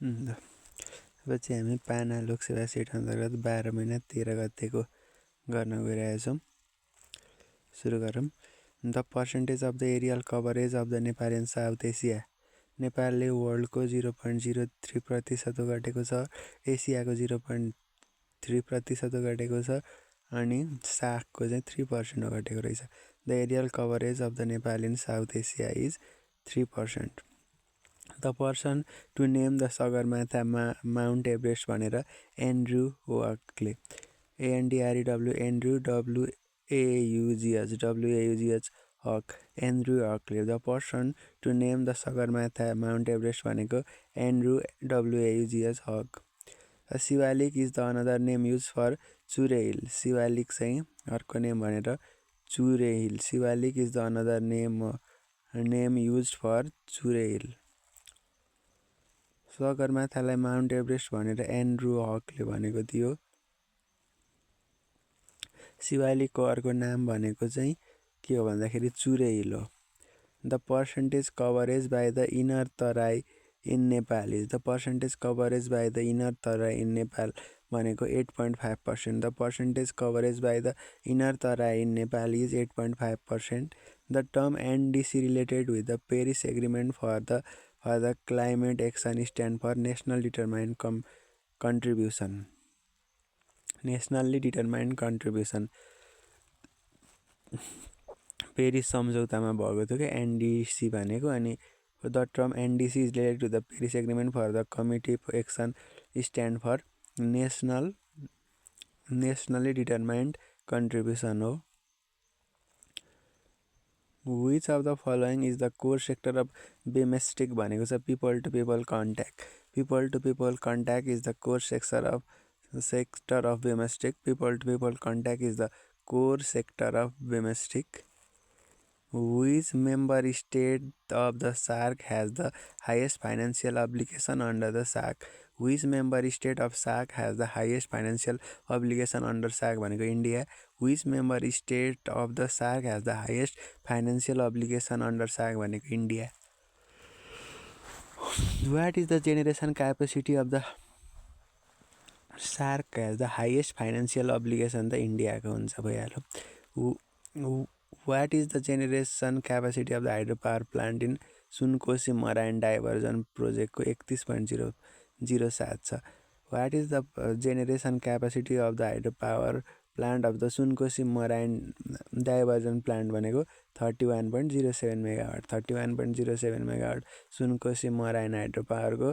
अब चाहिँ हामी पाना लोकसेवा सिट अन्तर्गत 12 महिना 13 गतेको गर्न गइरहेछौँ। सुरु गरौँ। The percentage of the aerial coverage of the Nepal and South Asia. नेपालले वर्ल्डको 0.03% ओगटेको छ, एसियाको 0.3% ओगटेको छ अनि सागको चाहिँ 3% ओगटेको रहेछ। The aerial coverage of the Nepal in South Asia is 3%। The person to name the Sagarmatha Mount Everest भनेर एन्ड्रु वाकले, ANDREW, एन्ड्रु WAUGH हक, एन्ड्रु हकले। The person to name the Sagarmatha Mount Everest भनेको एन्ड्रु WAUGH हक। Shivalik is the another name use for Chure hill. Shivalik चाहिँ अर्को name भनेर Chure hill. Shivalik is the another name use for Chure hill. सगरमाथालाई Mount Everest भनेर Andrew हकले भनेको थियो। शिवालिकको अर्को नाम भनेको चाहिँ के हो भन्दाखेरि चुरे हिल हो। The percentage coverage by the inner Terai in Nepal is. The percentage coverage by the inner Terai in Nepal भनेको 8.5%। The percentage coverage by the inner Terai in Nepal is 8.5%। The term NDC related with the Paris agreement for the climate action stand for national determined contribution. Nationally determined contribution Paris सम्झौतामा भएको थियो क्या NDC भनेको। अनि the term NDC is related to the Paris agreement for the committee action stand for nationally determined contribution हो। Which of the following is the core sector of BIMSTEC भनेको छ people to people contact. People to people contact is the core sector of BIMSTEC. People to people contact is the core sector of BIMSTEC. Which member state of the SAARC has the highest financial obligation under the SAARC? Which member state of SAARC has the highest financial obligation under SAARC भनेको India. Which member state of the SAARC has the highest financial obligation under SAARC भनेको India. What is the generation capacity of the SAARC has the highest financial obligation त इन्डियाको हुन्छ भइहाल्यो। What is the generation capacity of the hydropower plant in Sunkoshi Marin diversion प्रोजेक्टको 31.007 छ। What is the generation capacity of the hydropower plant of the Sunkoshi Marin diversion plant भनेको 31.07 megawatt. 31.07 megawatt Sunkoshi Marin hydro पावरको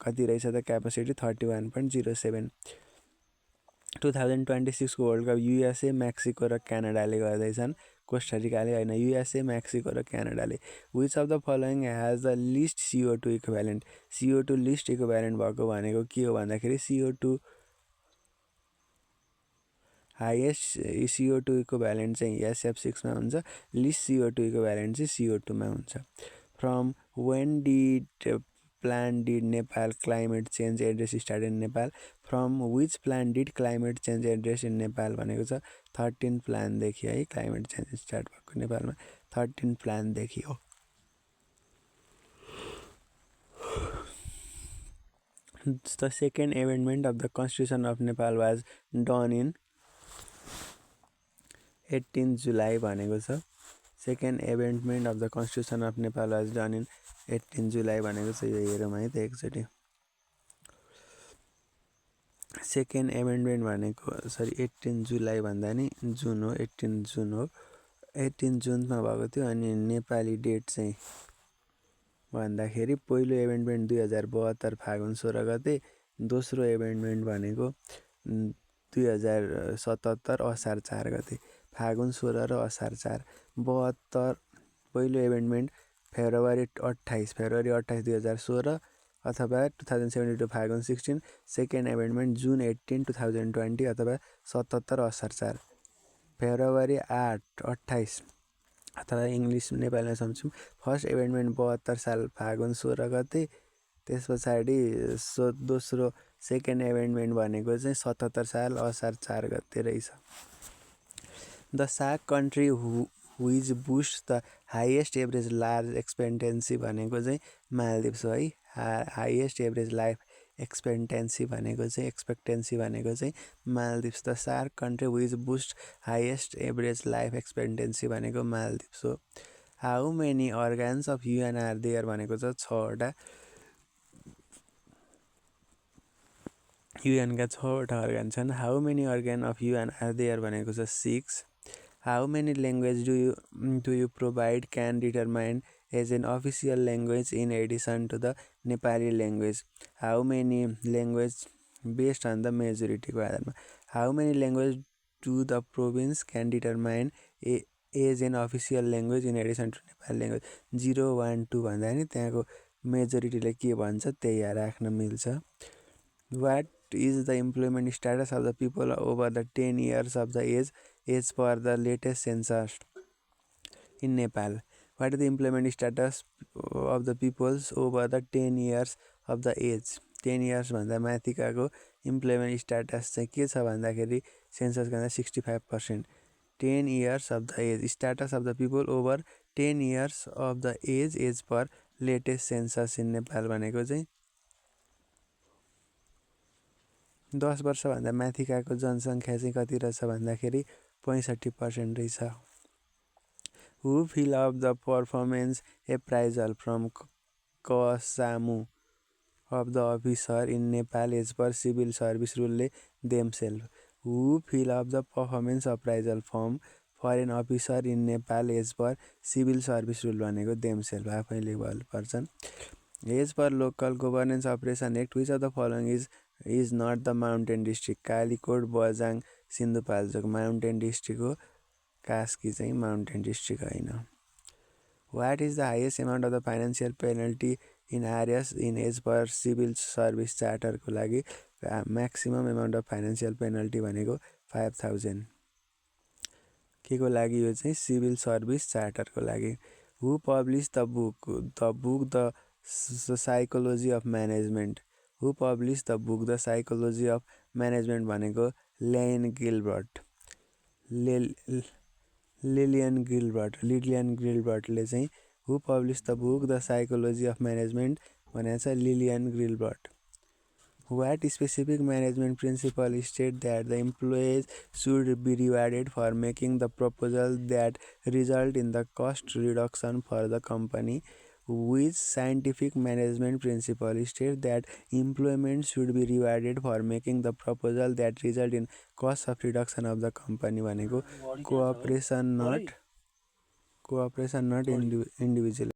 कति रहेछ त क्यापेसिटी 31.07। 2026 को वर्ल्ड कप USA, मेक्सिको र क्यानाडाले गर्दैछन्। कोस्टारिकाले होइन, USA, मेक्सिको र क्यानाडाले। Which of the following has the list CO2 equivalent. CO2 list equivalent भएको भनेको के हो भन्दाखेरि CO2 हाइएस्ट CO2 इक्विभ्यालेन्ट चाहिँ SF6 मा हुन्छ। लिस्ट CO2 इक्विभ्यालेन्ट चाहिँ CO2 मा हुन्छ। From when did plan did Nepal climate change address start in Nepal. From which plan did climate change address in Nepal भनेको छ 13 प्लानदेखि है क्लाइमेट चेन्ज स्टार्ट भएको नेपालमा 13 प्लानदेखि हो। The second amendment of the Constitution of Nepal was done in 18 जुलाई भनेको छ। Second amendment of the constitution of Nepal was done in 18 जुलाई भनेको छ। यो हेरौँ है त एकचोटि। सेकेन्ड एमेन्डमेन्ट भनेको 18 जुलाई भन्दा नि जुन हो, 18 जुन हो। 18 जुनमा भएको थियो। अनि नेपाली डेट चाहिँ भन्दाखेरि पहिलो एमेन्डमेन्ट 2072 फागुन 16 गते, दोस्रो एमेन्डमेन्ट भनेको 2077 असार 4 गते। फागुन 16 र असार 4। 72 पहिलो एमेन्डमेन्ट फेब्रुअरी 28 2016 अथवा 2072 फागुन 16। सेकेन्ड एमेन्डमेन्ट जुन 18 2020 अथवा 77 असार 4। फेब्रुअरी 8 28 अथवा इङ्ग्लिस नेपालीमा सम्झौँ। फर्स्ट एमेन्डमेन्ट 72 साल फागुन 16 गते। त्यस पछाडि दोस्रो सेकेन्ड एमेन्डमेन्ट भनेको चाहिँ 77 साल असार 4 गते रहेछ। The SAARC country whose boast the highest average life expectancy भनेको चाहिँ मालदिभ्स हो है। हाइएस्ट एभरेज लाइफ एक्सपेक्टेन्सी भनेको चाहिँ Maldives the SAARC country which boost highest average life expectancy भनेको मालदिभ्स हो। How many organs of UN are there भनेको छ 6वटा युएनका 6वटा अर्गान छन्। How many organ of UN are there भनेको छ 6। How many language do you provide can determine as an official language in addition to the Nepali language. How many language based on the मेजोरिटीको आधारमा। How many language to the province can determine as an official language in addition to Nepali language. 0, 1, 2 भन्दा नि त्यहाँको मेजोरिटीले के भन्छ त्यही राख्न मिल्छ। What is the employment status of the people over the 10 years of the age per the latest census in Nepal? What is the employment status of the peoples over the 10 years of the age? 10 years भन्दा माथिकाको employment status चाहिँ के छ भन्दाखेरि सेन्ससको भन्दा 65%। 10 years of the age status of the people over 10 years of the age per latest census in Nepal भनेको चाहिँ 10 वर्षभन्दा माथिकाको जनसङ्ख्या चाहिँ कति रहेछ भन्दाखेरि 65% रहेछ। Who fill up the performance appraisal from कसामु of the officer in Nepal as per civil service रुलले themselves. Who fill up the performance appraisal firm for an officer in Nepal as per civil service rule भनेको themselves आफैले पर्छन्। As per local governance operation act which of the following is not the mountain district. Kalikot, Bajhang, Sindhupalchok mountain district हो, कास्की चाहिँ mountain district होइन। What is the highest amount of the financial penalty in RS in as per civil service चार्टरको लागि maximum amount of financial penalty भनेको 5000 के को लागि यो चाहिँ सिभिल सर्भिस चार्टरको लागि। Who publish the book the psychology of management. Who publish the book the psychology of management भनेको लिलियन गिल्बर्टले चाहिँ who publish the book the psychology of management भनेको छ Lillian Gilbert. What specific management principle state that the employees should be rewarded for making the proposal that result in the cost reduction for the company? Which scientific management principle state that employment should be rewarded for making the proposal that result in cost of reduction of the company भनेको cooperation not individual.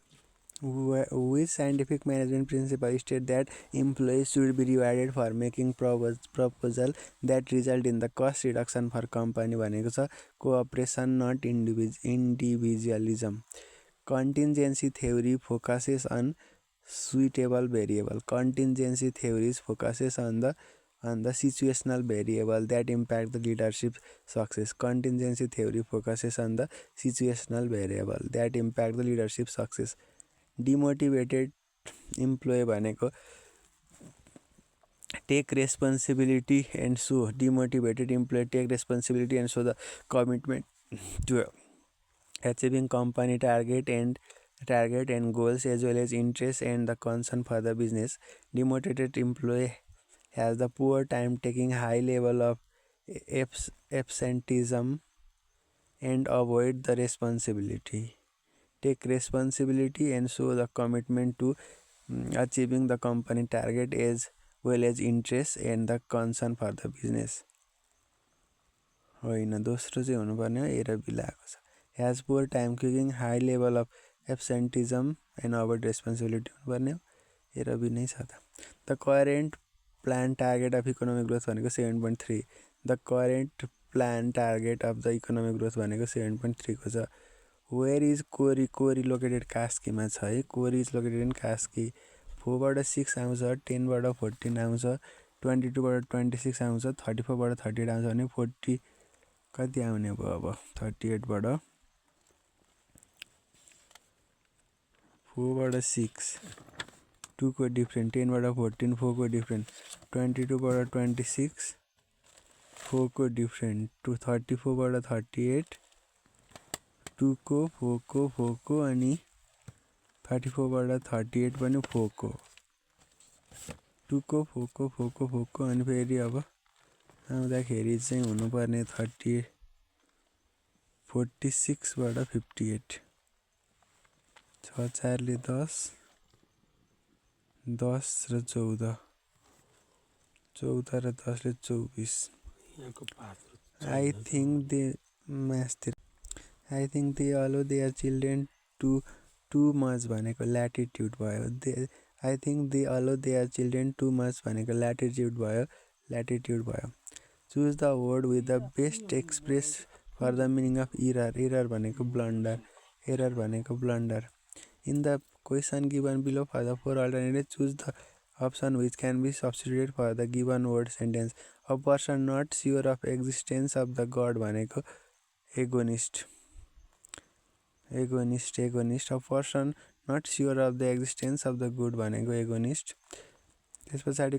Which scientific management principle state that employees should be rewarded for making proposal that result in the cost reduction for company भनेको छ cooperation not individualism. Contingency theory focuses on suitable variable. Contingency theories focuses on the situational variable that impact the leadership success. Contingency theory focuses on the situational variable that impact the leadership success. Demotivated employee भनेको take responsibility and show. Demotivated employee take responsibility and show the commitment to achieving company target and goals as well as interest and the concern for the business. Demotivated employee has the poor time taking, high level of absenteeism and avoid the responsibility. Take responsibility and show the commitment to achieving the company target as well as interest and the concern for the business. होइन, दोस्रो चाहिँ हुनुपर्ने हो ए र be लागेको छ। Has poor time keeping, high level of absenteeism and avoid responsibility हुनुपर्ने हो, ए र बी नै छ त। The current plan target of economic growth भनेको 7.3. The current plan target of the economic growth भनेको 7.3 को छ। Where is Kori located? कास्कीमा छ है। Kori is located in Kaski. 4 बाट 6 आउँछ, 10 बाट 14 आउँछ, 22 बाट 26 आउँछ, 34 बाट 38 आउँछ भने 40 कति आउने भयो अब 38 बाट 4 बाट 6 2 को डिफरेन्ट, 10 बाट 14 4 को डिफरेन्ट, 22 बाट 26 4 को डिफरेन्ट, 34 बाट 38 2 को 4 को अनि 34 बाट 38 पनि 4 को 2 को फोको अनि फेरि अब आउँदाखेरि चाहिँ हुनुपर्ने 46 बाट 58 6 4 ले 10 10 र 14 14 र 10 ले 24 I think they allow their children to too much भनेको ल्याटिट्युड भयो I think they allow their children too much भनेको ल्याटिट्युड भयो choose the word with the best express for the meaning of error भनेको blunder in the question given below for the four alternatives choose the option which can be substituted for the given word sentence a person not sure of existence of the god भनेको agonist a person not sure of the existence of the good भनेको agonist त्यसपछि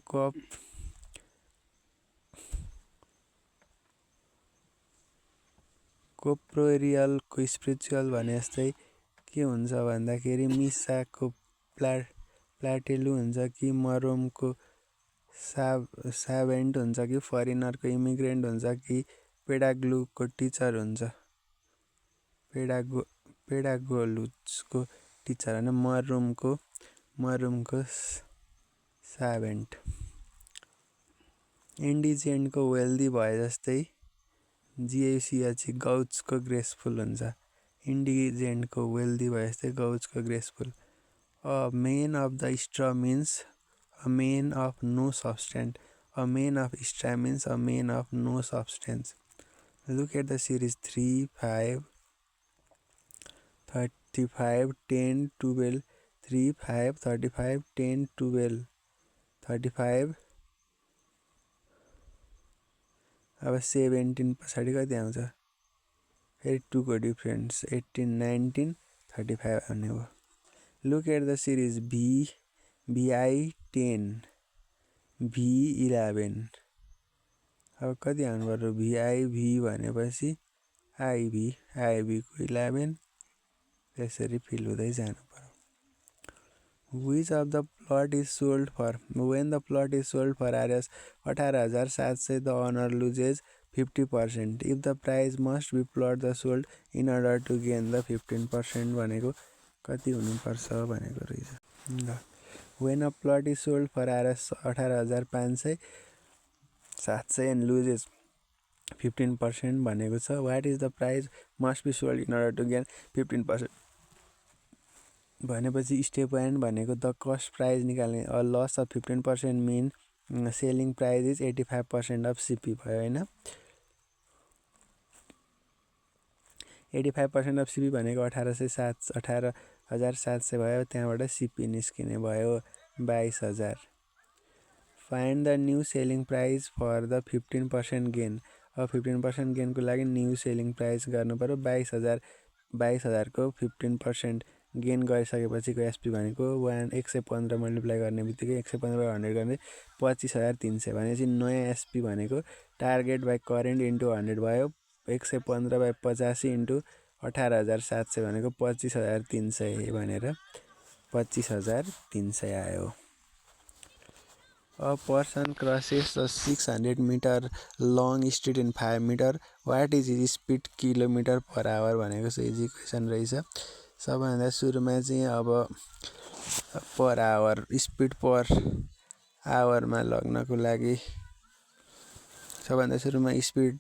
कोप्रोरियल को spiritual भने जस्तै के हुन्छ भन्दाखेरि मिसाको प्लाटेलु हुन्छ कि मरोमको साभेन्ट हुन्छ कि फरेनरको इमिग्रेन्ट हुन्छ कि पेडाग्लुको टिचर हुन्छ पेडागोलुजको टिचर हैन मरुमको साभेन्ट इन्डिजेन्टको वेल्दी भए जस्तै GAUCH गौचको ग्रेसफुल हुन्छ इन्डिजेन्टको वेल्दी भए जस्तै गौचको graceful a man of the straw means a man of no substance a man of straw means a man of no substance look at the series 3 5 35 10 12 3 5 35 10 12 35 अब 17 पछाडि कति आउँछ फेरि 2 को डिफरेन्स 18 19 35 आउने हो look at the series VI 10 V11 अब कति आउनु पर्यो V भनेपछि IV को 11 त्यसरी फिल हुँदै जानु पर्यो Which of the plot is sold for? When the plot is sold for Rs 18,700, the owner loses 50%. If the price must be plot the sold in order to gain the 15% भनेको कति हुनुपर्छ भनेको रहेछ ल When a plot is sold for Rs 18,500 and loses 15% भनेको छ what is the price must be sold in order to gain 15% भनेपछि step 1 भनेको द कस्ट प्राइस निकाल्ने a loss of 15% mean selling price is 85% of CP भयो हैन 85% of CP भनेको 18,700 भयो त्यहाँबाट सीपी निस्किने भयो 22,000 find the new selling price for the 15% gain अब 15% गेनको लागि न्यू सेलिङ प्राइस गर्नु पर्यो 22,000 को 15% गेन गरिसकेपछिको एसपी भनेको 115 मल्टिप्लाई गर्ने बित्तिकै 115/100 गर्ने 25,300 भनेपछि नयाँ एसपी भनेको टार्गेट बाइ करेन्ट इन्टु 100 भयो 115/85 इन्टु 18,700 भनेको 25,300 भनेर 25,300 आयो A person crosses a 600 meter long street in 5 meter. What is his speed kilometer per hour भनेको चाहिँ इजी क्वेसन रहेछ सबैभन्दा सुरुमा चाहिँ अब पर आवर स्पिड पर आवरमा लग्नको लागि सबैभन्दा सुरुमा स्पिड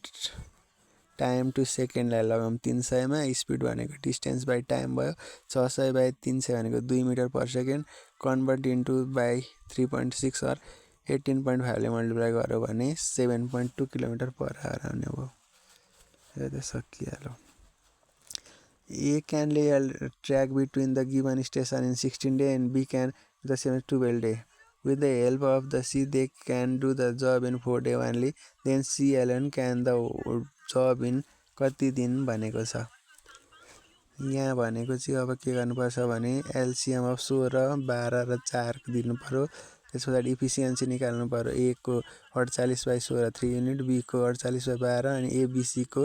टाइम टु सेकेन्डलाई लगाउँ 300 मा स्पिड भनेको डिस्टेन्स बाइ टाइम भयो 600/300 भनेको 2 metre per second convert into by 3.6 or 18.5 ले मल्टिप्लाई गर्यो भने 7.2 किलोमिटर पर आवर आउने हो यो त सकिहाल्यो A can lay a track between the given station in 16 days and B can do the same 12 days. With the help of the C, they can do the job in 4 days only. Then C alone can the job in कति दिन भनेको छ यहाँ भनेको चाहिँ अब के गर्नुपर्छ भने एलसीएम अफ 16 12 र 4 दिनु पर्यो त्यसपछि इफिसिएन्सी निकाल्नु पर्यो A को 48/16 3 युनिट B को 48/12 अनि ABC को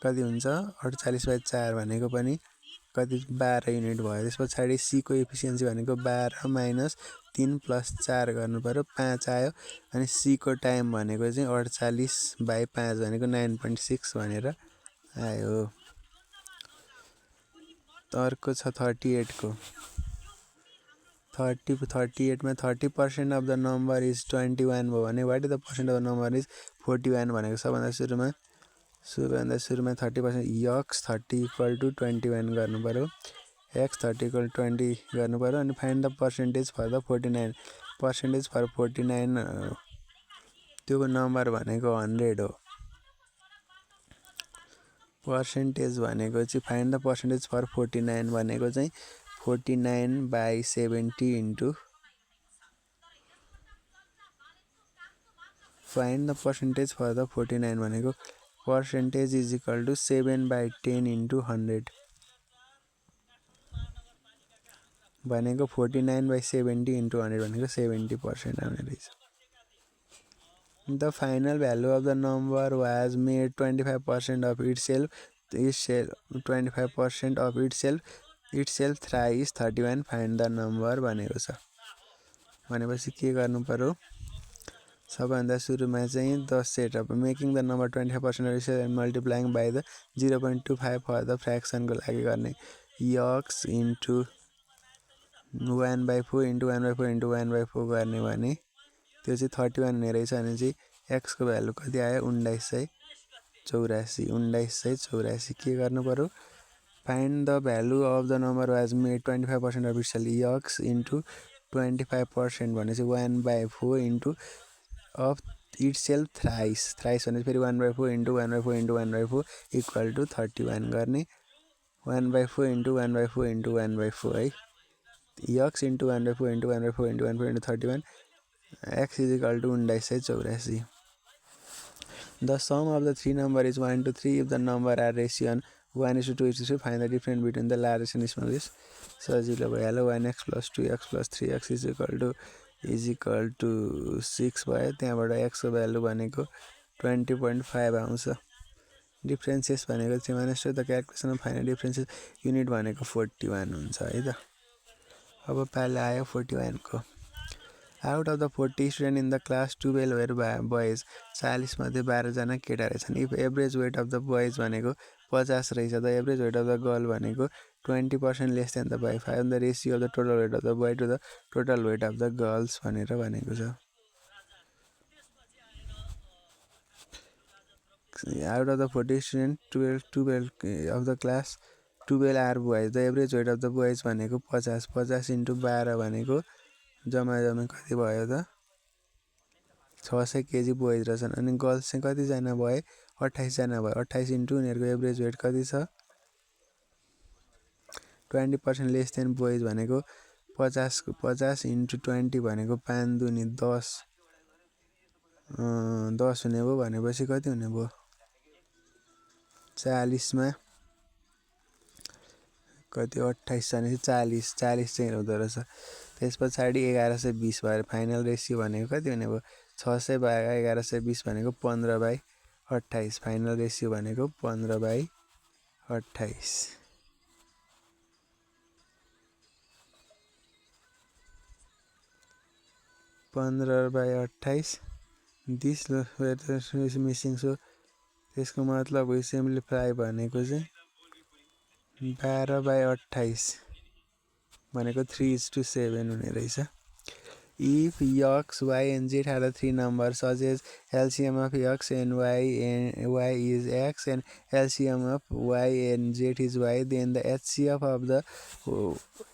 कति हुन्छ 48/4 भनेको पनि कति 12 युनिट भयो। त्यस पछाडि सीको एफिसियन्सी भनेको 12 माइनस 3 प्लस 4 गर्नु पर्यो, 5 आयो। अनि सीको टाइम भनेको चाहिँ 48/5 भनेको 9.6 भनेर आयो। अर्को छ 38 को। 38 मा 30% अफ द नम्बर इज 21 भयो भने what is the percent of the number is 41 भनेको सबभन्दा सुरुमा 30% यक्स 30 इक्वल टु 21 गर्नु पर्यो, एक्स 30 इक्वल 20 गर्नु पर्यो। अनि find the percentage for the 49 percentage for 49 त्यो नम्बर भनेको 100 हो। पर्सेन्टेज भनेको चाहिँ फाइन्ड द पर्सेन्टेज फर 49 भनेको चाहिँ 49/70 into find the percentage for the 49 भनेको percentage is equal to 7/10 into 100 भनेको 49/70 इन्टु 100 भनेको 70% आउने रहेछ। The final value of the number was made 25% of itself 25% of itself thrice 31 find the number भनेको छ। भनेपछि के गर्नु पर्यो, सबभन्दा सुरुमा चाहिँ 10 set of making the number 25% of itself and multiplying by the 0.25 for the फ्र्याक्सनको लागि गर्ने यक्स इन्टु 1/4 इन्टु 1/4 इन्टु 1/4 गर्ने भने त्यो चाहिँ 31 हुने रहेछ। भने चाहिँ एक्सको भ्यालु कति आयो 1984 के गर्नु पर्यो, find the value of the number was made 25% of itself x into 25% भने चाहिँ 1/4 इन्टु अफ इट्सेल्फ थ्राइस भने फेरि 1/4 इन्टु 1/4 इन्टु 1/4 इक्वल टु 31 गर्ने 1/4 इन्टु 1/4 इन्टु 1/4 है, x into 1/4 into 1/4 into 1/4 into 31 x is equal to 1984. The sum of the three numbers is 1 to 3 if the number are ratio 1:2:3. Find the difference between the largest and smallest. सजिलो भइहाल्यो 1x + 2x + 3x is equal to 6 भयो। त्यहाँबाट x को value भनेको 20.5 आउँछ। Differences भनेको 3 - 2 the calculation of final differences unit भनेको 41 हुन्छ है त। अब पाला आयो 41 को। Out of the 40 student in the class 12 where boys 40 मध्ये 12 जना केटा रहेछन्। If average weight of the boys भनेको 50 रहेछ, the average weight of the girl भनेको 20% less than the boy, find the ratio of the total weight of the boy to the total weight of the girls भनेर भनेको छ। Out of the 40 student 12 of the class 12 are boys, the average weight of the boys भनेको 50 into 12 भनेको जम्मा कति भयो त 600 KG boys रहेछन्। अनि गर्ल्स चाहिँ कतिजना भए 28 जना भयो। 28 इन्टु उनीहरूको एभरेज वेट कति छ 20% लेस देन बोइज भनेको 50 इन्टु 20 भनेको 5 दुनी 10 हुने भयो। भनेपछि कति हुने भयो 40 मा कति 28 भने 40 चाहिँ हुँदो रहेछ। त्यस पछाडि 1120 भयो। फाइनल रेसियो भनेको कति हुने भयो 600 भागा 1120 भनेको 15/28। फाइनल रेसियो भनेको 15/28। दिस इज मिसिङ, सो त्यसको मतलब सिम्प्लिफाई भनेको चाहिँ 12/28 भनेको 3:7 हुने रहेछ। If x, y and z are the three numbers such as LCM of x and y is x and LCM of y and z is y, then the HCF of the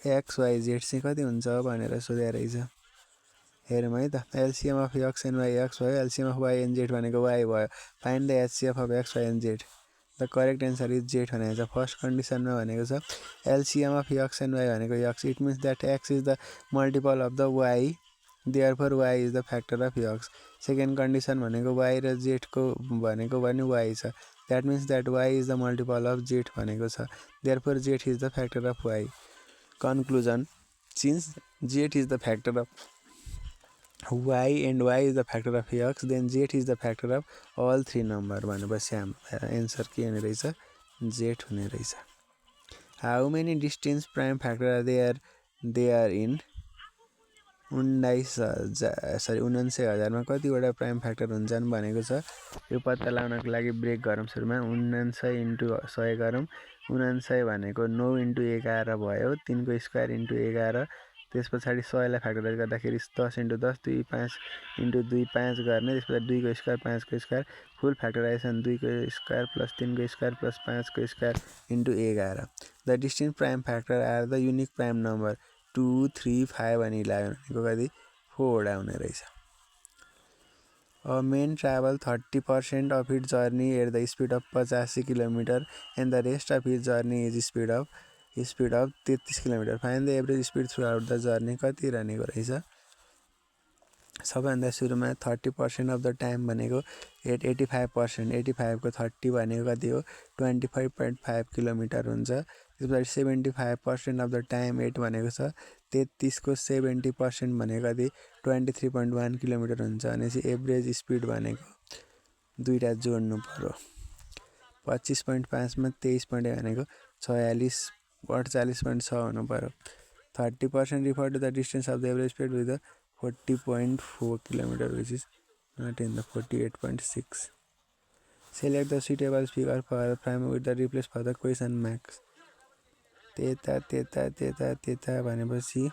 x, y, z चाहिँ कति हुन्छ भनेर सोधेको रहेछ। हेरौँ है त। LCM of x and y x भयो, LCM of y and z भनेको y भयो। Find the HCF of x, y and z. The correct answer is z भनेको छ। फर्स्ट कन्डिसनमा भनेको छ LCM of x and y भनेको x, it means that x is the multiple of the y, therefore y is the factor of x. Second condition भनेको y र z को भनेको पनि y छ, that means that y is the multiple of z भनेको छ, therefore z is the factor of y. Conclusion, since z is the factor of y and y is the factor of x, then z is the factor of all three number भनेपछि हाम्रो answer के हुने रहेछ z हुने रहेछ। How many distance prime factor are there in 19,000मा कतिवटा prime factor हुन्छन् भनेको छ। यो पत्ता लगाउनको लागि ब्रेक गरौँ। सुरुमा 19 इन्टु 100 गरौँ। 19 भनेको 9 इन्टु 11 भयो, 3को स्क्वायर इन्टु 11। त्यस पछाडि 100लाई फ्याक्टराइज गर्दाखेरि 10 इन्टु 10 2 5 इन्टु 2 5 गर्ने। त्यस पछाडि 2को स्क्वायर 5को स्क्वायर फुल फ्याक्टराइजेसन 2को स्क्वायर प्लस 3को स्क्वायर प्लस 5को square into 11। The distinct prime factor are the unique prime number 2 3 5 अनि 11 भनेको कति 4 वटा हुने रहेछ। A man travel 30% of its journey at the speed of 85 km and the rest of his journey is speed of 33 km. Find the average speed throughout the journey कति रहनेको रहेछ। सबैभन्दा सुरुमा 30% अफ द टाइम भनेको 85%, 85 को 30 भनेको कति हो 25.5 kilometre हुन्छ। त्यसपछि 75% अफ द टाइम 8 भनेको छ 33 को 70% भनेको कति 23.1 किलोमिटर हुन्छ। भनेपछि एभरेज स्पिड भनेको दुईटा जोड्नु पर्यो। 25.5 मा 23 भनेको 48.6 हुनु पर्यो। 30% refer to the distance of the average speed with the 40.4 km which is not in the 48.6. Select the suitable figure for the prime with the replace for the question marks. त्यता भनेपछि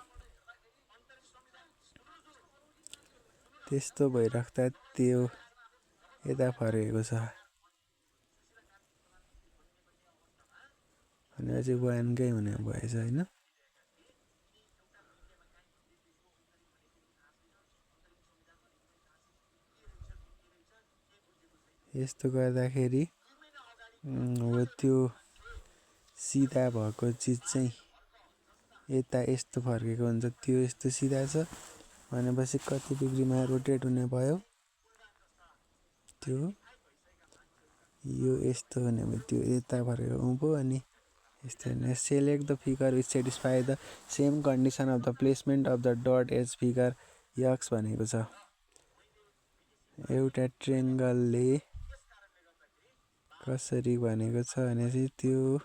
त्यस्तो भइराख्दा त्यो यता फर्केको छ भनेपछि 1 कै हुने भएछ हैन। यस्तो गर्दाखेरि हो त्यो सिधा भएको चिज चाहिँ यता यस्तो फर्केको हुन्छ। त्यो यस्तो सिधा छ भनेपछि कति डिग्रीमा रोटेट हुने भयो त्यो यो यस्तो हुने भयो। त्यो यता फर्केको उँभो अनि यस्तो हुने। Select the figure which satisfy the same condition of the placement of the dot as figure X भनेको छ। एउटा ट्रायंगलले कसरी भनेको छ भनेपछि त्यो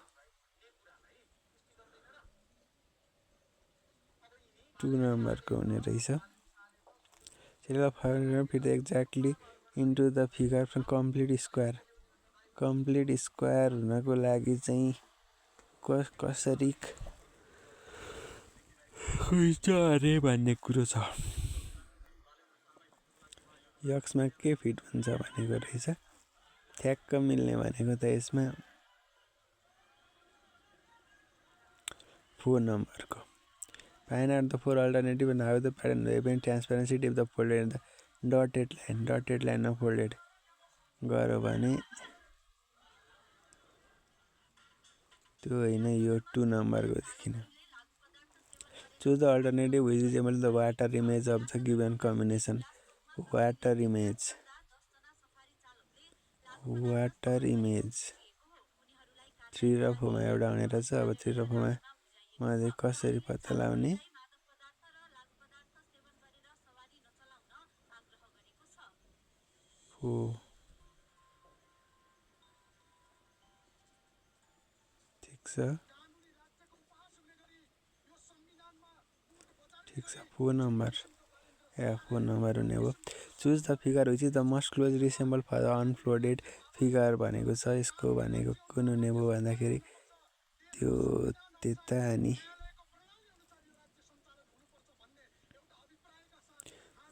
2 नम्बरको हुने रहेछ। Fit exactly into the figure from complete square. Complete square हुनको लागि चाहिँ कसरी खोज्छ अरे भन्ने कुरो छ। यक्समा के फिट हुन्छ भनेको रहेछ। ठ्याक्क मिल्ने भनेको त यसमा 4 नम्बरको। Find out the 4 alternative and how the pattern will be transparency if the folded in the dotted line मा folded गऱ्यो भने त्यो हैन यो 2 नम्बरको देखिन। Choose the alternative which is equal to the water image of the given combination. Water image 3 र 4 मा एउटा हुने रहेछ। अब 3 र 4 मा मैले कसरी पत्ता लगाउने ठीक छ 4 नम्बर 4 नम्बर हुने हो। Choose the figure which is the most close resemble for the unfolded figure भनेको छ। यसको भनेको कुन हुने भयो भन्दाखेरि त्यो त्यता अनि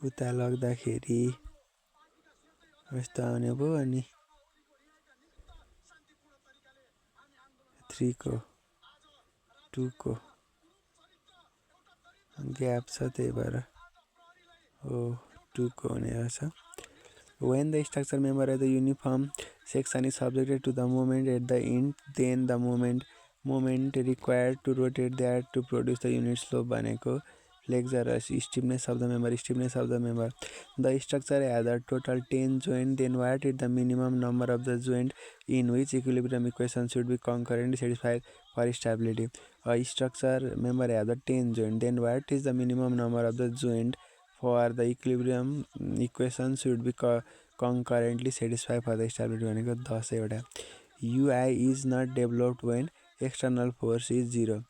उता लग्दाखेरि यस्तो आउने भयो अनि 3 को 2 को ग्याप छ त्यही भएर हो 2 को हुने रहेछ। When the structure member of the uniform section is subjected to the moment at the end, then the moment required to rotate that to produce the unit slope भनेको flexure or stiffness of the member. The structure has a total 10 joint, then what is the minimum number of the joint in which equilibrium equation should be concurrently satisfied for stability? A structure member has a 10 joint, then what is the minimum number of the joint for the equilibrium equation should be concurrently satisfied for the stability भनेको 10 वटा। UI is not developed when external force is 0।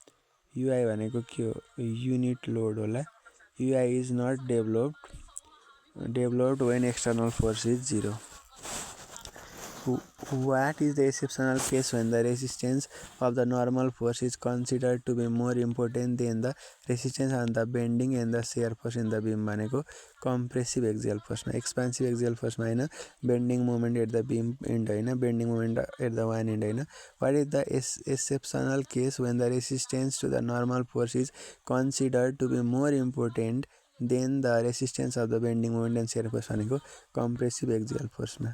UI भनेको के हो? Unit load होला। UI is not developed when external force is 0. What is the exceptional case when the resistance of the normal force is considered to be more important than the resistance on the bending and the shear force in the beam? भनेको compressive axial force मा, expansive axial force मा हैन, bending moment at the beam end हैन, bending moment at the one end हैन. What is the exceptional case when the resistance to the normal force is considered to be more important then the resistance of the bending moment and shear force भनेको compressive axial force मा.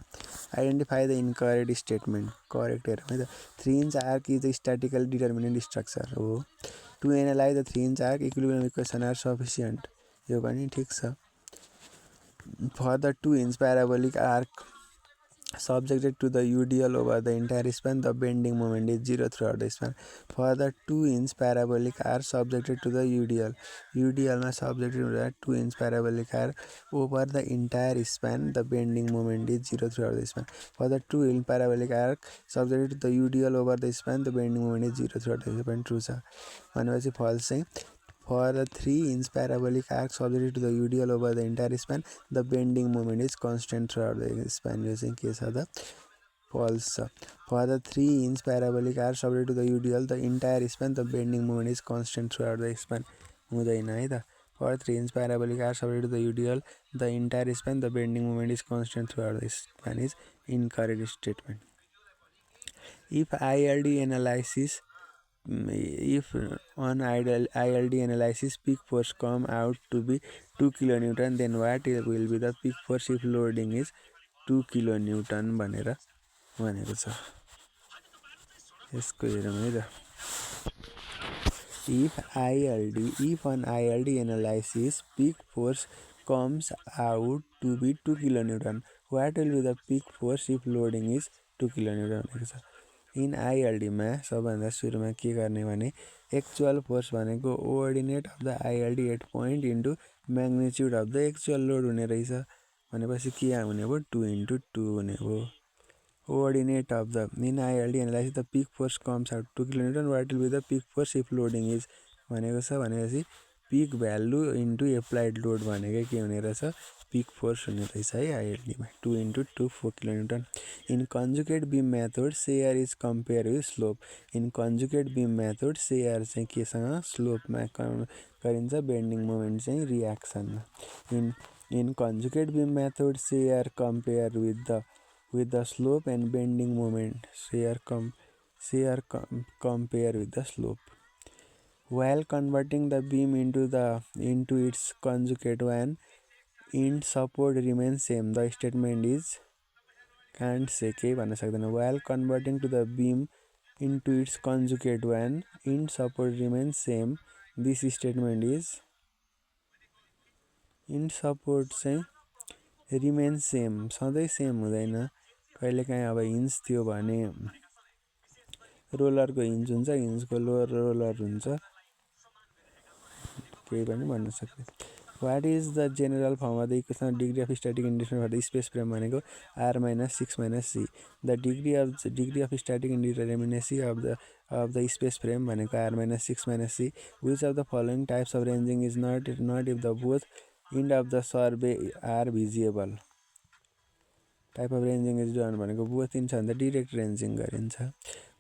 Identify the incorrect statement. Correct हेरौँ है त. 3-inch arc is the statically determinant structure हो. To analyze the 3-inch arc, equilibrium equation are sufficient. यो पनि ठिक छ. For the 2-inch parabolic arc subjected to the UDL over the entire span, the bending moment is 0 throughout the span. For the 2-inch parabolic arc subjected to the UDL मा subjected to the 2-inch parabolic arc over the entire span, the bending moment is 0 throughout the span. For the 2-inch parabolic arc subjected to the UDL over the span, the bending moment is 0 throughout the span. True छ. भनेपछि false चाहिँ for the 3-inch parabolic arc subjected to the UDL over the entire span, the bending moment is constant throughout the span. यो चाहिँ के छ त? False छ. For the 3-inch parabolic arc subjected to the UDL, the entire span, the bending moment is constant throughout the span. हुँदैन है त. For 3-inch parabolic arc subjected to the UDL, the entire span, the bending moment is constant throughout the span is incorrect statement. If on ILD analysis peak force come out to be 2 kN, then what will be the peak force if loading is 2 kN भनेर भनेको छ. यसको हेरौँ है त. If on ILD analysis peak force comes out to be 2 kN, what will be the peak force if loading is 2 kN भनेको छ. In आइएलडीमा सबभन्दा सुरुमा के गर्ने भने एक्चुअल फोर्स भनेको coordinate of the ILD at point into magnitude of the actual load हुने रहेछ. भनेपछि के हुने भयो? 2 × 2 हुने भयो. Coordinate of the in ILD analysis the peak force comes out 2 kN, what will be the peak force if loading is भनेको छ. भनेपछि peak value into applied load भनेको के हुने रहेछ? पिक फोर्स हुने रहेछ है आइएलडीमा. 2 × 2 4 kN. In conjugate beam method shear is compare with slope. In conjugate beam method shear चाहिँ केसँग? स्लोपमा गरिन्छ. बेन्डिङ मोमेन्ट चाहिँ रियाक्सनमा. In conjugate beam method shear compare with the slope and bending moment shear compare with the slope. While converting the beam into its conjugate when end support remains same, the statement is can't say के भन्न सक्दैन. While converting to the beam into its conjugate when end support remains same, this statement is end support चाहिँ remains same, सधैँ same हुँदैन. कहिलेकाहीँ अब hinge थियो भने रोलरको हिन्ज हुन्छ, हिन्जको रोलर हुन्छ, केही पनि भन्न सक्दैन. What is the general form of the equation of degree of static indeterminacy for the space frame भनेको r - 6 - c. The degree of static indeterminacy of the space frame भनेको r - 6 - c. Which of the following types of ranging is not if the both end of the survey are visible. Type of ranging is done भनेको both end छ भने त direct ranging गरिन्छ.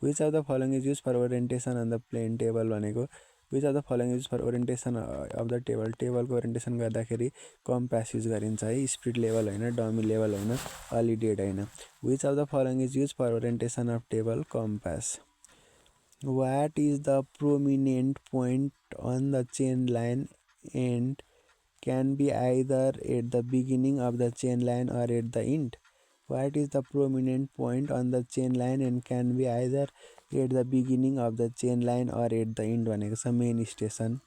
Which of the following is use for orientation on the plane table भनेको which of the following use for orientation of the table. टेबलको orientation गर्दाखेरि compass use गरिन्छ है. स्पिड लेभल होइन, डमी लेभल होइन, alidade होइन. Which of the following is use for orientation of table compass. What is the prominent point on the chain line and can be either at the beginning of the chain line or at the end. What is the prominent point on the chain line and can be either at the beginning of the chain line or at the end भनेको छ main station.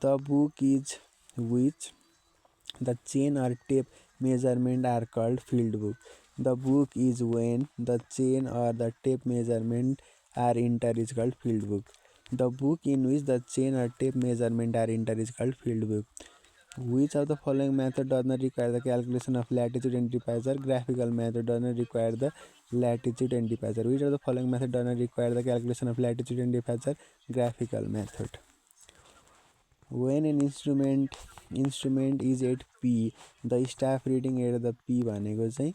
The book is which the chain or tape measurement are called field book. The book is when the chain or the tape measurement are enter is called field book. The book in which the chain or tape measurement are enter is called field book. Which of the following method does not require the calculation of latitude and departure? Graphical method does not require the latitude and departure. Which of the following method does not require the calculation of latitude and departure? Graphical method. When an instrument is at P, the staff reading at the P भनेको चाहिँ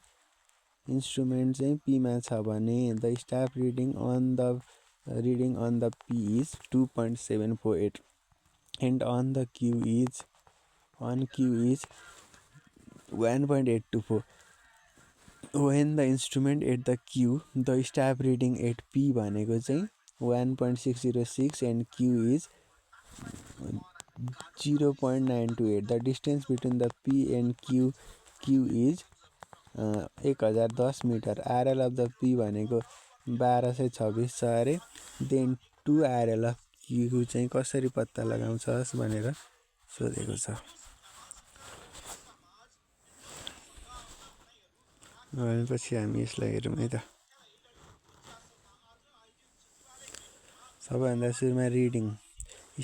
instrument चाहिँ P मा छ भने the staff reading on the P is 2.748 and on Q is 1.824. When the instrument at the Q, the staff reading at P भनेको चाहिँ 1.606 and Q is 0.928. The distance between the P and Q is 1010 metre. RL of the P भनेको 1226 छ अरे. Then 2 RL of Q चाहिँ कसरी पत्ता लगाउँछस् भनेर सोधेको छ. पछि हामी यसलाई हेरौँ है त. सबैभन्दा सुरुमा reading.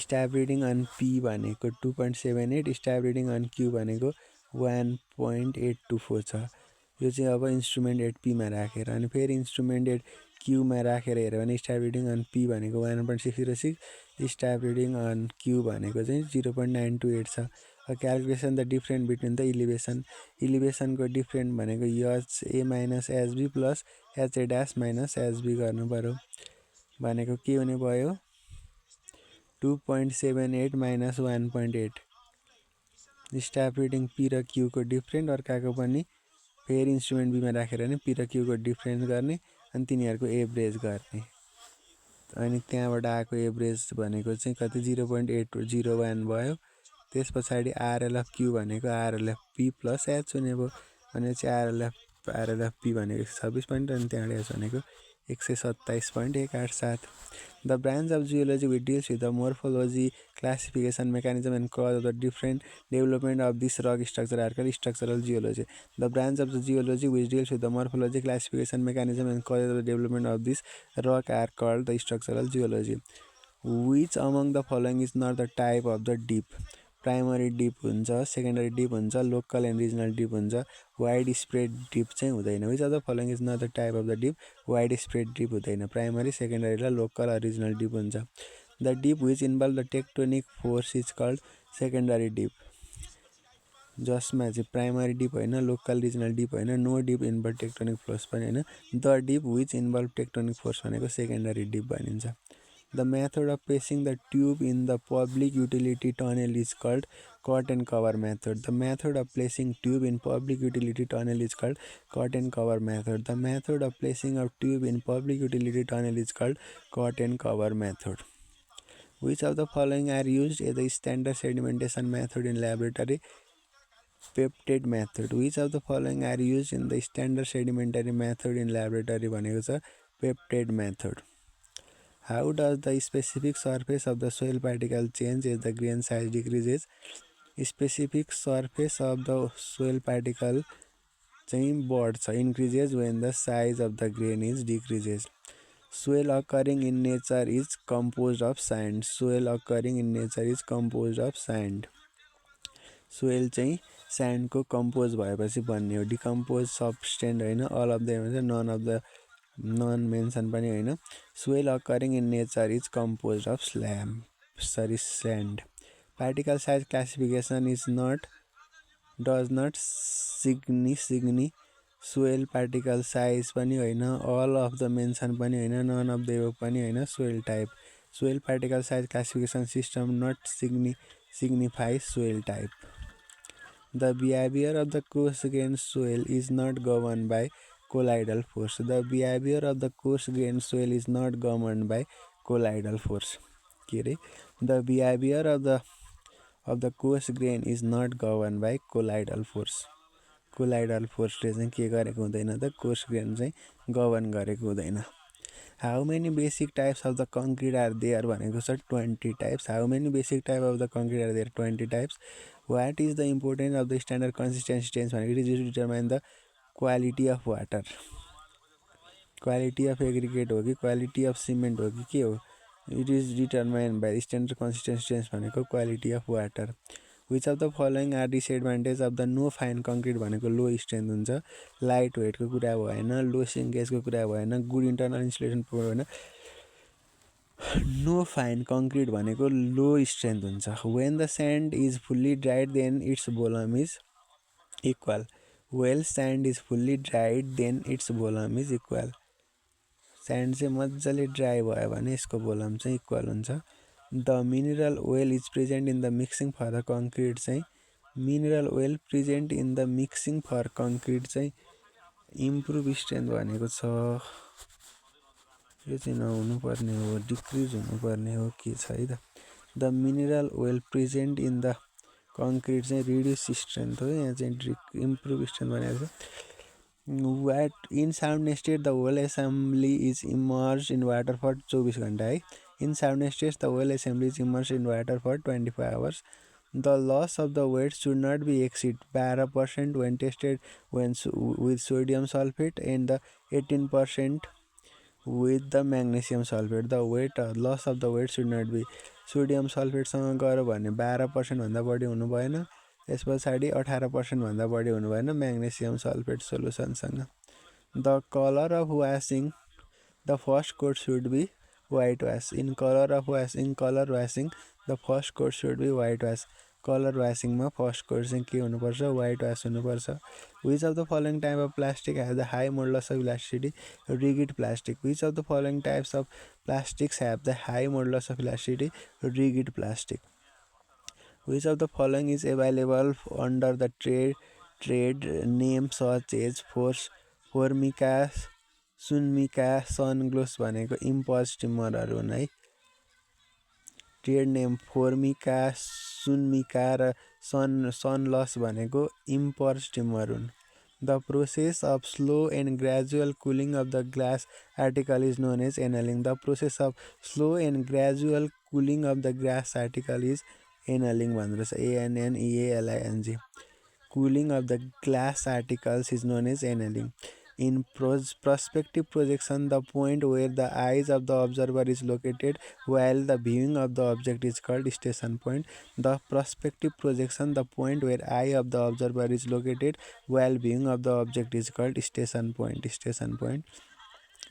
Staff reading on P भनेको 2.78, स्टाफ रिडिङ अन Q भनेको 1.824 छ. यो चाहिँ अब इन्स्ट्रुमेन्ट एट P मा राखेर. अनि फेरि इन्स्ट्रुमेन्ट एट Q मा राखेर हेऱ्यो भने स्टाफ रिडिङ अन P भनेको 1.606, स्टाफ रिडिङ अन Q भनेको चाहिँ 0.928 छ. Calculation the different between the इलिभेसनको डिफ्रेन्ट भनेको HA minus HB plus HA dash minus HB गर्नु पर्यो. भनेको के हुने भयो 2.78 माइनस 1.8. स्टाफ रिडिङ P र Q को डिफ्रेन्ट, अर्काको पनि फेरि इन्स्ट्रुमेन्ट बीमा राखेर नि P र Q को डिफ्रेन्स गर्ने अनि तिनीहरूको एभरेज गर्ने. अनि त्यहाँबाट आएको एभरेज भनेको चाहिँ कति 0.801 भयो. त्यस पछाडि RL अफ Q भनेको RL of P plus H हुने भयो. भने चाहिँ RL अफ P भनेको 126 पोइन्ट अनि त्यहाँबाट H भनेको 127.187. The branch of geology which deals with the morphology, classification, mechanism and cause of the different development of this rock structure are called structural geology. The branch of the geology which deals with the morphology, classification, mechanism and cause of the development of this rock are called the structural geology. Which among the following is not the type of the dip? Primary dip हुन्छ, secondary dip हुन्छ, local and regional dip हुन्छ, wide spread dip चाहिँ हुँदैन. Which of the following is not the type of the dip? Wide spread dip हुँदैन. Primary, secondary र local र regional dip हुन्छ. The dip which involve the tectonic force is called secondary dip. जसमा चाहिँ primary dip होइन, local regional dip होइन, no dip involve tectonic force पनि होइन. The dip which involve tectonic force भनेको सेकेन्डरी डिप भनिन्छ. The method of placing the tube in the public utility tunnel is called cut and cover method. The method of placing tube in public utility tunnel is called cut and cover method. The method of placing a tube in public utility tunnel is called cut and cover method. Which of the following are used as the standard sedimentation method in laboratory? Peptide method. Which of the following are used in the standard sedimentary method in laboratory भनेको छ peptide method. How does the specific surface of the soil particle change as the grain size decreases? Specific surface of the soil particle increases when the size of the grain is decreases. Soil occurring in nature is composed of sand. Soil occurring in nature is composed of sand. Soil चाहिँ sand को compose भएपछि बन्ने हो. Decompose substance होइन, all of them होइन, none of the non mention पनि होइन. Soil occurring in nature is composed of sand. Particle size classification does not signify soil particle size पनि होइन, all of the mention पनि होइन, none of the above पनि होइन. Soil type. Soil particle size classification system not signify soil type. The behavior of the coarse-grained soil is not governed by colloidal force. The behavior of the coarse-grained soil is not governed by colloidal force. The behavior of the coarse grain is not governed by colloidal force. Colloidal force ले चाहिँ के गरेको हुँदैन त coarse grain चाहिँ govern गरेको हुँदैन. How many basic types of the concrete are there भनेको छ 20 types. How many basic types of the concrete are there? 20 types. What is the importance of the standard consistency change भनेको it is used to determine the quality of water. Quality of aggregate हो कि quality of cement हो कि के हो? It is determined by standard consistency change भनेको quality of water. Which of the following are disadvantage of the no fine concrete भनेको low strength हुन्छ, light वेटको कुरा भएन, लो सिङ्केजको कुरा भएन, गुड इन्टरनल इन्सुलेसन भएन, नो फाइन कङ्क्रिट भनेको लो स्ट्रेन्थ हुन्छ। When the sand is fully dried then its volume is equal, well sand is fully dried then its volume is equal. Sand चाहिँ मजाले ड्राई भयो भने यसको volume चाहिँ equal हुन्छ। The mineral oil is present in the mixing for the concrete चाहिँ mineral oil present in the mixing for concrete चाहिँ improve strength भनेको छ, यो चाहिँ नहुनुपर्ने हो, डिक्रिज हुनुपर्ने हो, के छ है त। The mineral oil present in the concrete चाहिँ रिड्युस स्ट्रेन्थ हो, यहाँ चाहिँ इम्प्रुभ स्ट्रेन्थ भनेको छ। What in sound state the whole assembly is emerge in water for 24 घन्टा है। In sound state the whole assembly is emerge in water for 24 hours. The loss of the weight should not be exceed 12% when tested with sodium sulfate and the 18% with the magnesium sulfate. The weight loss of the weight should not be sodium सल्फेटसँग गऱ्यो भने 12% भन्दा बढी हुनु भएन, त्यस पछाडि 18% भन्दा बढी हुनु भएन म्याग्नेसियम सल्फेट सोलुसनसँग। The colour of washing the first coat should be white wash. In colour washing the first coat should be white wash. Colour वासिङमा फर्स्ट कोट चाहिँ के हुनुपर्छ, वाइट वास हुनुपर्छ। Which of the following type of plastic has the high modulus of elasticity, rigid plastic. Which of the following types of plastics have the high modulus of elasticity, rigid plastic. Which of the following is available under the trade name such as Formica, Sunmica, Sunglos भनेको impulse टिमरहरू हुन् है। Trade name फोर्मिका, सुनमिका र सनलस भनेको impulse timber हुन्। The process of slow and gradual cooling of the glass article is known as annealing. The process of slow and gradual cooling of the glass article is annealing भन्दो रहेछ, ANNEALING। Cooling of the glass articles is known as annealing. In perspective projection, the point where the eyes of the observer is located while the viewing of the object is called station point. The perspective projection, the point where eye of the observer is located while viewing of the object is called station point. Station point.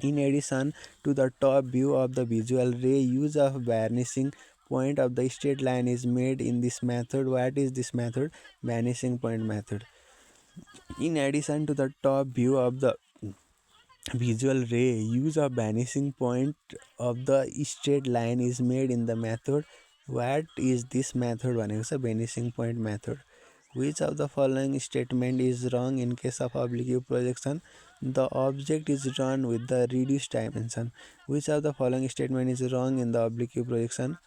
In addition to the top view of the visual ray, use of vanishing point of the straight line is made in this method. What is this method? Vanishing point method. In addition to the top view of the visual ray, use of vanishing point of the straight line is made in the method. What is this method? भनेको छ vanishing point method. Which of the following statement is wrong in case of oblique projection? The object is drawn with the reduced dimension. Which of the following statement is wrong in the oblique projection?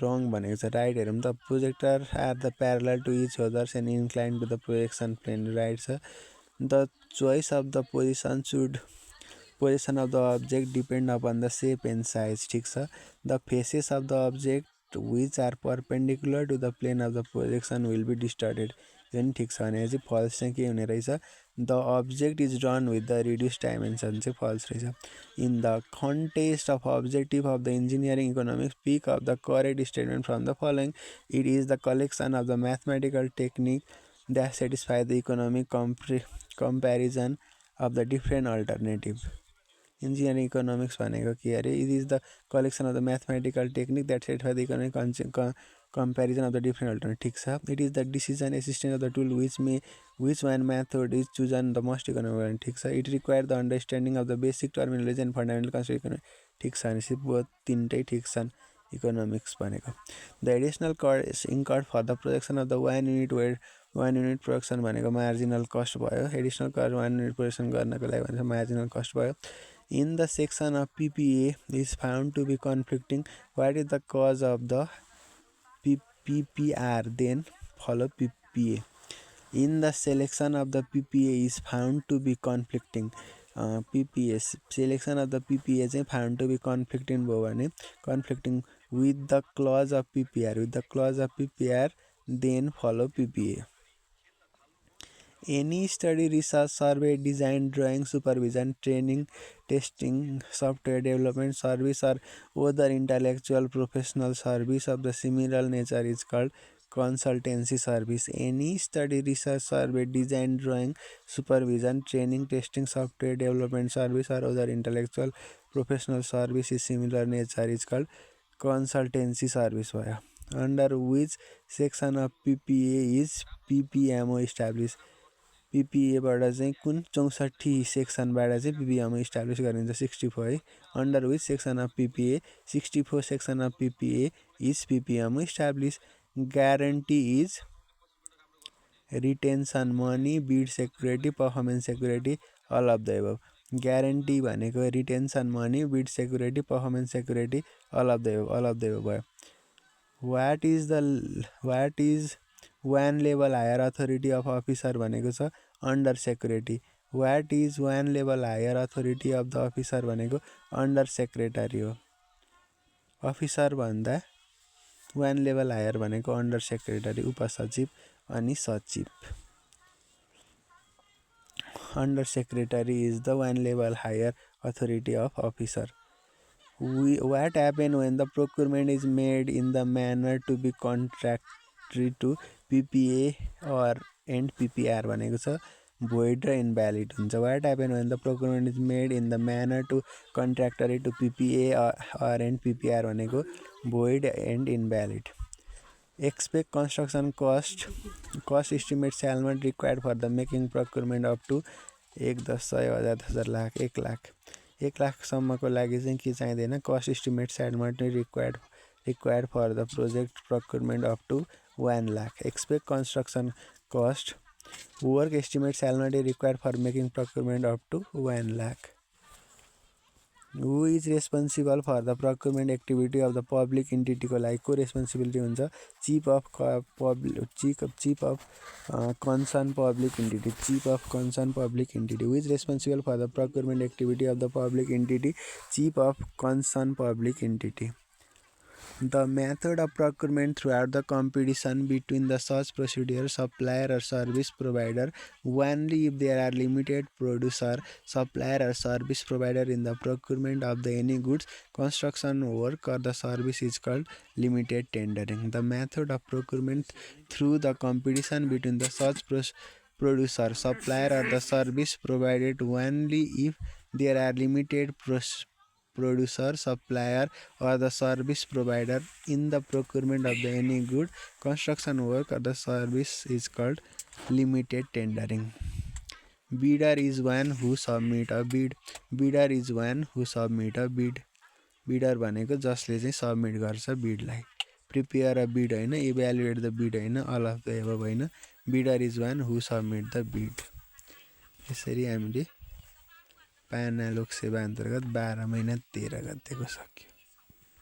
Wrong भनेको छ right. हेरौँ त, projector are the parallel to each others and incline to the projection plane, right छ। The choice of the position of the object depend upon the shape and size, ठिक छ। The faces of the object which are perpendicular to the plane of the projection will be distorted, यो पनि ठिक छ भने चाहिँ falls चाहिँ के हुने रहेछ, the object is drawn with the reduce dimension चाहिँ फल्स रहेछ। In the contest of objective of the engineering economics, pick of the correct statement from the following. It is the collection of the mathematical technique that satisfy the economic comparison of the different alternative. Engineering economics भनेको के अरे, it is the collection of the mathematical technique that satisfy the economic comparison of the different alternative, ठिक छ। It is the decision assistant of the tool which one method is chosen the most economical, ठिक छ। It requires the understanding of the basic terminology and fundamental concept of economics, ठिक छ भनेपछि both तिनटै ठिक छन् इकोनोमिक्स भनेको। The additional cost is incurred for the production of the 1 unit production भनेको मार्जिनल कस्ट भयो। एडिसनल कस्ट 1 युनिट प्रोडक्सन गर्नको लागि भनेको मार्जिनल कस्ट भयो। In the section of PPA is found to be conflicting, what is the cause of the PPR, then follow PPA. In the selection of the PPA is found to be conflicting. PPA selection of the PPA चाहिँ found to be conflicting भयो भने conflicting with the clause of PPR, with the clause of PPR, then follow PPA. Any study, research, survey, design, drawing, supervision, training, testing, software development service or other intellectual professional service of the similar nature is called consultancy service, any study, research, survey, design, drawing, supervision, training, testing, software development service or other intellectual professional service is similar nature is called consultancy service भयो. Under which section of PPA is PPMO established? PPA बाट चाहिँ कुन 64 सेक्सनबाट चाहिँ PPMO establish गरिन्छ 64 है. Under which section of PPA 64 section of PPA is PPMO established? Guarantee is retention money, bid security, performance security, all of the above. Guarantee भनेको retention money, bid security, performance security, all of the above भयो. What is one level higher authority of officer भनेको छ under security. What is one level higher authority of the officer भनेको under secretary हो. Officer भन्दा one level higher भनेको under secretary उपसचिव अनि सचिव. Under secretary is the one level higher authority of officer. What happen when the procurement is made in the manner to be contrary to PPA or and PPR भनेको छ void र invalid हुन्छ. What happen when the procurement is made in the manner to contrary to PPA or and PPR भनेको void and invalid. Expect construction cost estimate shall not required for the making procurement up to 1 10 100 1000 lakh 1 lakh 1 लाखसम्मको लागि चाहिँ के चाहिँदैन cost estimate shall not required for the project procurement up to 1 lakh. Expect construction cost work estimate shall not be required for making procurement up to 1 lakh. Who is responsible for the procurement activity of the public entity को लागि को responsibility हुन्छ chief of concerned public entity. Chief of concerned public entity. Who is responsible for the procurement activity of the public entity? Chief of concerned public entity. The method of procurement throughout the competition between the such procedure supplier or service provider only if there are limited producer, supplier or service provider in the procurement of the any goods, construction work or the service is called limited tendering. The method of procurement through the competition between the such producer, supplier or the service provided only if there are limited producer, supplier or the service provider in the procurement of the any good, construction work or the service is called limited tendering. Bidder is one who submit a bid. Bidder is one who submit a bid. Bidder भनेको जसले चाहिँ submit गर्छ बिडलाई. Prepare a bid हैन, evaluate the bid हैन, all of the above हैन. Bidder is one who submit the bid. यसरी हामीले पाना लोक सेवा अन्तर्गत 12 महिना 13 गतेको सक्यो.